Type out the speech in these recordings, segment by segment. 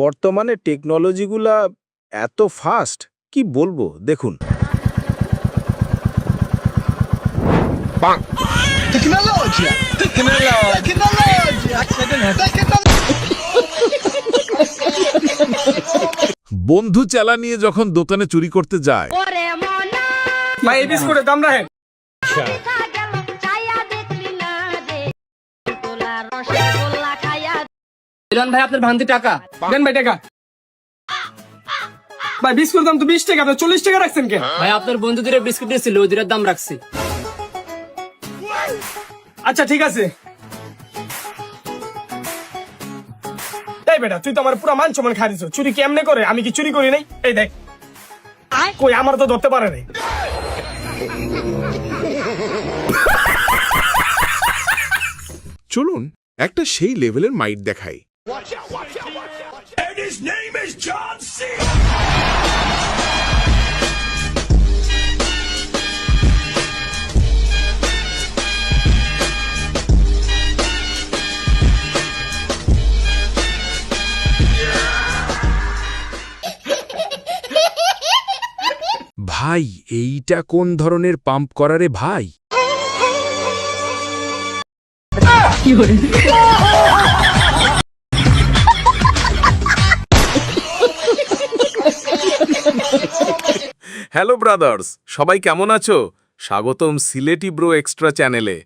বর্তমানে টেকনোলজিগুলা এত ফাস্ট, কি বলবো দেখুন। Tecnologia! বন্ধু চালা নিয়ে যখন দোকানে চুরি করতে যায়, ভাই এই বিস্কুটের দাম রাখেন। ভাই আপনার ভান্তি টাকা দেন ভাই, টাকা ভাই। বিস্কুটের দাম তো 20 টাকা, আপনি 40 টাকা রাখছেন কেন? ভাই আপনার বন্ধু দুটো বিস্কুট দিয়েছিল, ওই দুটোর দাম রাখছি। আচ্ছা ঠিক আছে। এই বেটা, তুই তো আমার পুরো মান সম্মান খাই দিছো। চুরি কেমনে করে? আমি কি চুরি করি নাই? এই দেখ, কই আমার তো ধরতে পারে নাই। চলুন একটা সেই লেভেলের মাইট দেখাই। ভাই এইটা কোন ধরনের পাম্প করা রে ভাই? হ্যালো ব্রাদার্স, সবাই কেমন আছো? স্বাগতম সিলেটি ব্রো এক্সট্রা চ্যানেলে।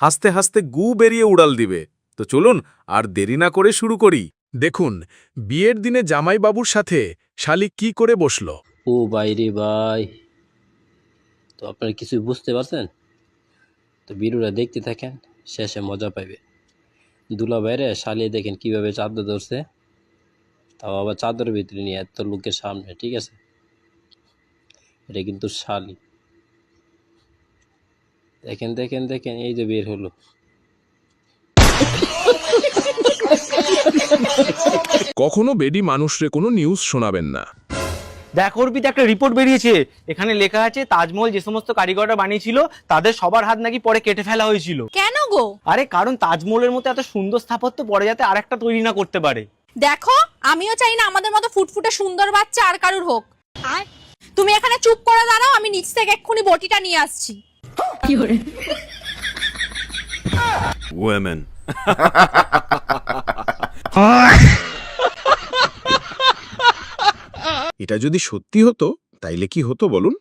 হাসতে হাসতে গু বেরিয়ে উড়াল দিবে। তো চলুন আর দেরি না করে শুরু করি। দেখুন বিয়ের দিনে জামাইবাবুর সাথে শালিক কি করে বসলো। ও ভাই রে ভাই, তো আপনারা কিছু বুঝতে পারছেন? তো ভিডিওটা দেখতে থাকেন, শেষে মজা পাইবে। দুলা বাইরে শালিয়ে দেখেন কিভাবে চাদর ধরছে, তাও আবার চাদরের ভিতরে নিয়ে এত লোকের সামনে। ঠিক আছে, এটা কিন্তু শালি। দেখেন দেখেন দেখেন, এই যে বের হলো। কখনো বেডি মানুষরে কোনো নিউজ শোনাবেন না। দেখ অর্পিত, একটা রিপোর্ট বেরিয়েছে, এখানে লেখা আছে তাজমহল যে সমস্ত কারিগররা বানিয়েছিল তাদের সবার হাত নাকি পরে কেটে ফেলা হয়েছিল। কেন গো? আরে কারণ তাজমহলের মতো এত সুন্দর স্থাপত্য পরে যাতে আরেকটা তৈরি না করতে পারে। দেখো, আমিও চাই না আমাদের মতো ফুটফুটে সুন্দর বাচ্চা আর কারুর হোক। তুমি এখানে চুপ করে দাঁড়াও, আমি নিচ থেকে এক্ষুনি বটিটা নিয়ে আসছি। কি করে? ওয়েমেন। এটা যদি সত্যি হতো তাইলে কি হতো বলুন।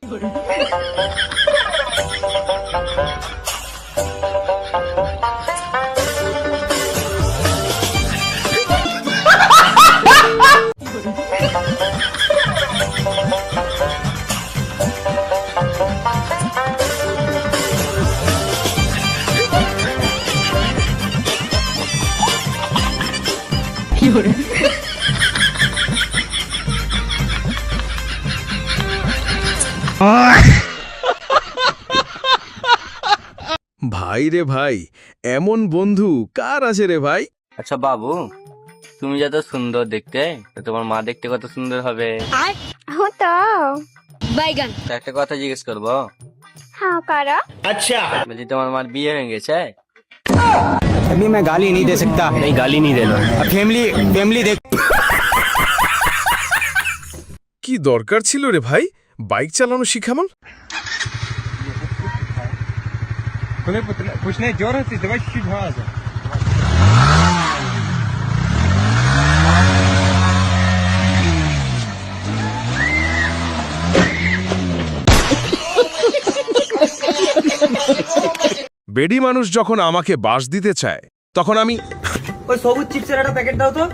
ভাই রে ভাই, এমন বন্ধু কার আছে রে ভাই? আচ্ছা বাবু, তুমি যত সুন্দর দেখতে, তো তোমার মা দেখতে কত সুন্দর হবে। তো বাইগান তো একটা কথা জিজ্ঞেস করবো? हाँ करा। আচ্ছা, বলছি তোমার মার বিয়ে হয়ে গেছে? अभी मैं गाली नहीं दे सकता। नहीं, गाली नहीं देना। फैमिली देख। কি দরকার ছিল রে ভাই বাইক চালানো শিখামল? कुछ नहीं, जोर से दवाई বেডি মানুষ যখন আমাকে বাস দিতে চায় তখন আমি ওই সবুজ চিপসের একটা প্যাকেট দাও তো।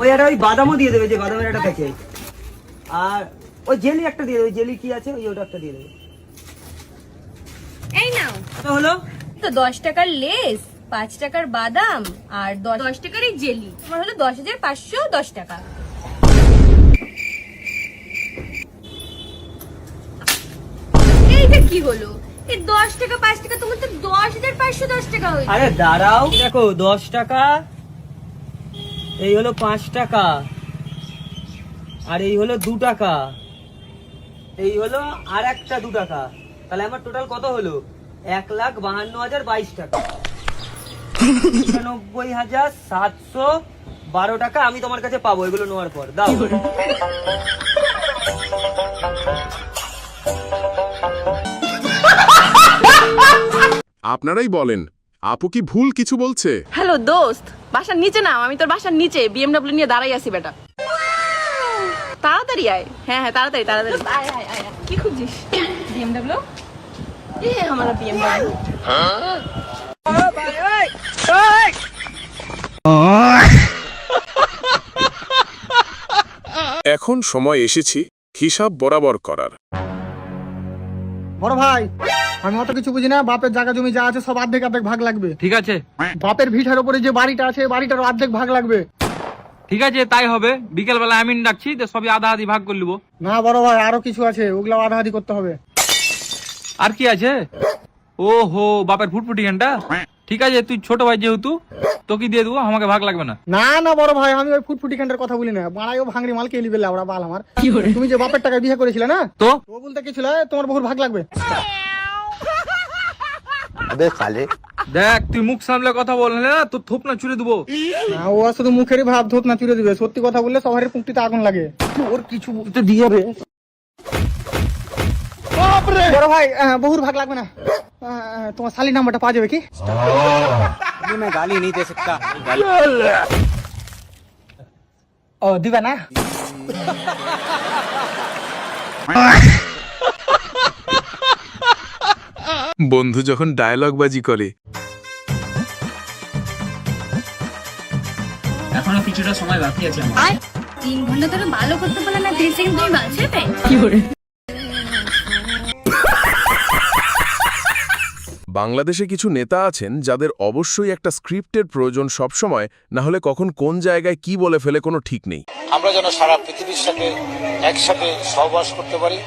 ওই একটা ওই বাদামও দিয়ে দেবে, যে বাদামের একটা প্যাকেট। আর ওই জেলি একটা দিয়ে দেবে। ওই জেলি কি আছে, ওটা একটা দিয়ে দেবে। এই নাও। হলো তো 10 টাকার লেস, 5 টাকার বাদাম আর 10 টাকার এই জেলি, তোমার হলো 10,510 টাকা। এইটা কি হলো? এই 10 টাকা 5 টাকা, তোমার তো 10,510 টাকা হয়েছে। আরে দাঁড়াও, দেখো 10 টাকা, এই হলো 5 টাকা, আর এই হলো 2 টাকা, এই হলো আর একটা 2 টাকা। তাহলে আমার টোটাল কত হলো? 1,52,022 টাকা। 99,700 12 টাকা আমি তোমার কাছে পাবো এগুলো নেওয়ার পর। দাও। আপনারাই বলেন, আপু কি ভুল কিছু বলছে? হ্যালো দোস্ত, বাসার নিচে নাম, আমি তোর বাসার নিচে বিএমডব্লিউ নিয়ে দাঁড়াই আছি বেটা। তাড়াতাড়ি আয়। হ্যাঁ হ্যাঁ তাড়াতাড়ি তাড়াতাড়ি আয় আয় আয়। কি খুঁজছিস? বিএমডব্লিউ? এ আমার বিএমডব্লিউ। এখন সময় এসেছি হিসাব বরাবর করার। বড় ভাই, আমি অত কিছু বুঝি না। বাপের জায়গা জমি যা আছে সব অর্ধেক অর্ধেক ভাগ লাগবে। ঠিক আছে বাপের ভিটার উপরে যে বাড়িটা আছে বাড়িটার অর্ধেক ভাগ লাগবে। ঠিক আছে তাই হবে, বিকেল বেলা আমি ডাকছি, সবই আধা আধি ভাগ করে নিবো। না বড় ভাই, আরো কিছু আছে, ওগুলা আধা আধি করতে হবে। আর কি আছে? ও হো, বাপের ফুটফুটি ঘন্টা। ঠিক আছে, তুই ছোট ভাই যেহেতু তোকে দিয়ে দেবো, আমাকে ভাগ লাগবে না। না না বড় ভাই, আমি ওই ফুটফুটি খান্ডের কথা বলি না। বাড়াইও ভাঙড়ি মাল কে লিবে ওরা বাল আমার। তুমি যে বাপের টাকা বিয়ে করেছিলে না, তো ও বলতে কি ছিল তোমার বহুর ভাগ লাগবে। দেখ, তুই মুখ সামলে কথা বললে না, তোর থোপ না চুরে দেবো। না, ও শুধু মুখেরই ভাব, ধোত না চুরে দিবে। সত্যি কথা বললে সবার পুঁকটিতে আগুন লাগে। ওর কিছু বলতে দিয়ে রে বড় ভাই, বহুর ভাগ লাগবে না। তোমার শালির নাম্বারটা পাওয়া যাবে কি? গালি नहीं दे सकता। ও দিবে না? বন্ধু যখন ডায়লগ বাজি করে। এখনো কিছুটা সময় বাকি আছে আমার। 3 ঘন্টা ধরে ভালো করতে পারলে না 3 সেকেন্ড তুমি বাঁচবে। বাংলাদেশে কিছু নেতা আছেন যাদের অবশ্যই একটা স্ক্রিপ্টের প্রয়োজন সবসময়, না হলে কখন কোন জায়গায় কি বলে ফেলে কোনো ঠিক নেই। আমরা যেন সারা পৃথিবীর সাথে একসাথে সহবাস করতে পারি।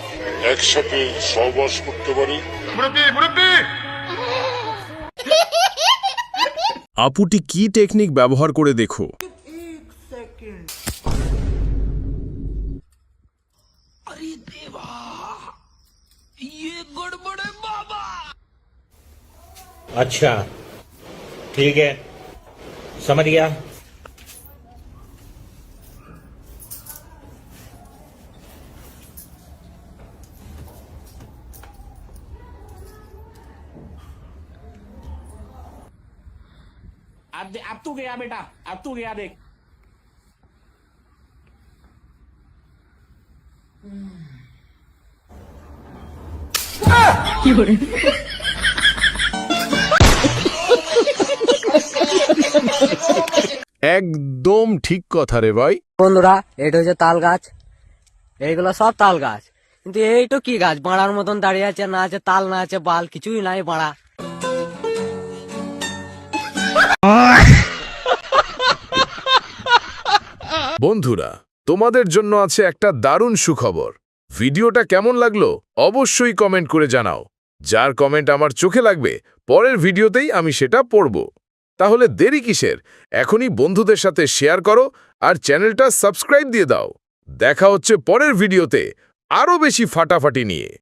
আপুটি কি টেকনিক ব্যবহার করে দেখো। अच्छा ठीक है, समझ गया। अब तू गया बेटा, अब तू गया देख। একদম ঠিক কথা রে ভাই। বন্ধুরা, এটা হচ্ছে তাল গাছ। এইগুলো সব তাল গাছ, কিন্তু এইটা কি গাছ? বাড়ার মতন দাঁড়িয়ে আছে, না আছে তাল না আছে বাল, কিছুই নাই বাড়া। বন্ধুরা, তোমাদের জন্য আছে একটা দারুণ সুখবর। ভিডিওটা কেমন লাগলো অবশ্যই কমেন্ট করে জানাও। যার কমেন্ট আমার চোখে লাগবে, পরের ভিডিওতেই আমি সেটা পড়ব। তাহলে দেরি কিসের? এখনই বন্ধুদের সাথে শেয়ার করো আর চ্যানেলটা সাবস্ক্রাইব দিয়ে দাও। দেখা হচ্ছে পরের ভিডিওতে আরও বেশি ফাটাফাটি নিয়ে।